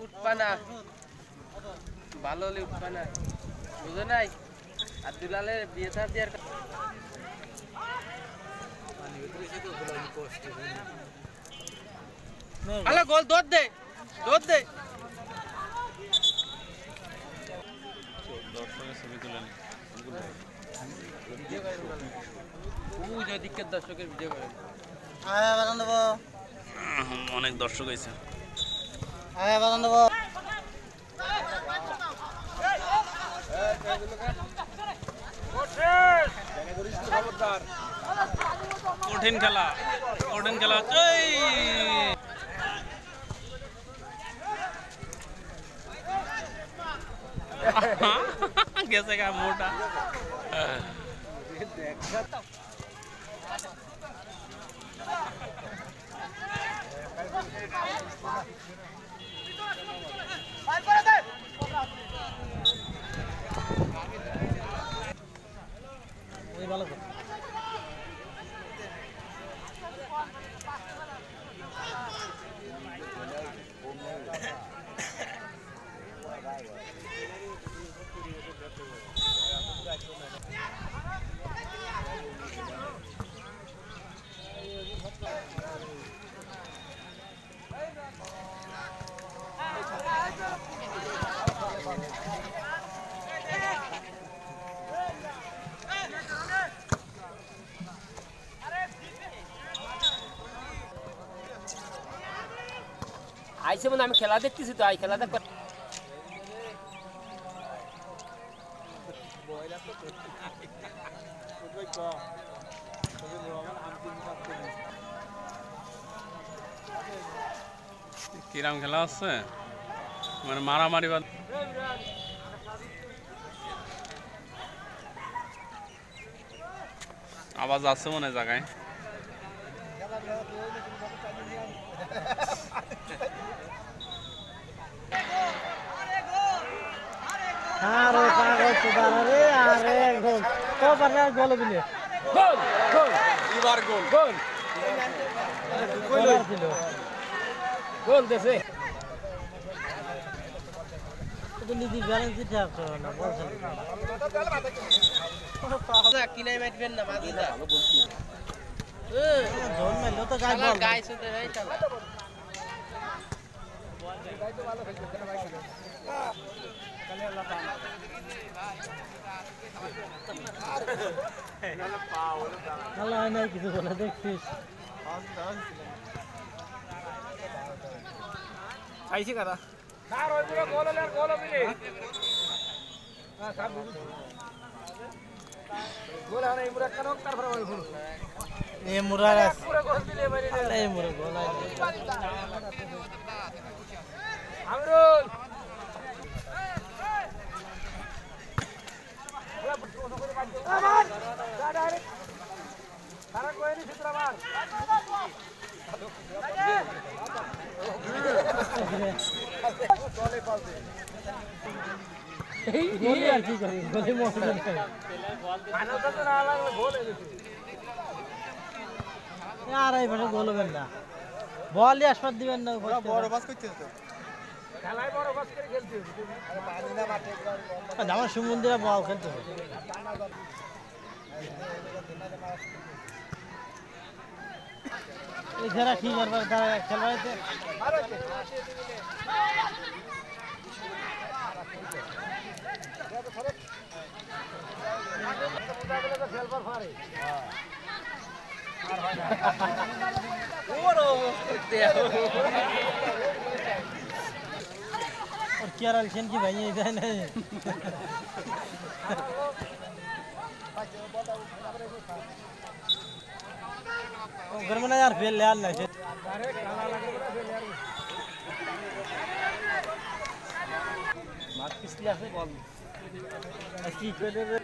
উঠবা না ভালো হলে উঠবা না বুঝো নাই আর দুলালের বিয়ে থা দেওয়ার আলা গোল দৌড় দে দর্শকের ছবি তুলে দর্শকের ভিডিও করেন অনেক দর্শক হয়েছে কঠিন খেলা গেছে গা মোটা ভালো আইসে মনে আমি খেলা দেখতেছি তো আই খেলা দেখ কিরাম খেলা হচ্ছে মানে মারামারি আওয়াজ আছে মনে জায়গায় গোল দেশে কিনাই মারবেন না মাঝিদা জোন মারলো তো গায় বল গায় শুতে ভাই শালা গায় তো ভালো খেলছে কেন ভাই কালে আল্লাহ পাক নালে পাও আল্লাহ নাই কিছু বলে দেখছিস আইছে কারা স্যার ওই পুরো গোল হলে আর গোল হবে রে হ্যাঁ স্যার গোল আর এই মুরা কারক তারপর ওই ফুল এই মুরা পুরো গোল দিলে বাইরে এই মুরা গোল আই আমরুল আমার যা ডাইরেক্ট সারা কোয়েনি চিত্রবার চলে পালতে এই গোলে আর কি করে গোলে মোট করে আনন্দ তো না লাগলে গোল হয়ে যেত আর এই ভাবে গোল হবে না বলই আসপাত দিবেন না বড় পাস করতেছ তো খেলায় বড় পাস করে খেলতে আরে পানি না মাঠে একবার আমার সুমন্দিরা বল খেলতে এই যারা কি করবে তারা খেলবাইতে আরে খেলবার পারে আর হয় না ওরো করতে और क्या रलशन की भाई इधर नहीं घर में ना यार फेल यार ना अरे काला लगे ना फेल यार बात किस लिए से बॉल ऐसी कर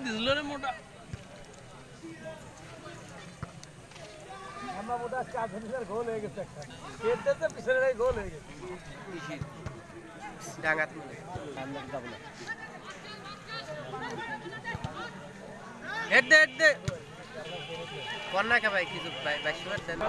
দিছিল রে মোটা আমরা গোল হয়ে গেছে একটা কেটে পিছনে গোল হয়ে গেছে ডাঙ্গাত হেড দে কর্না কে ভাই কিছু 22 দেন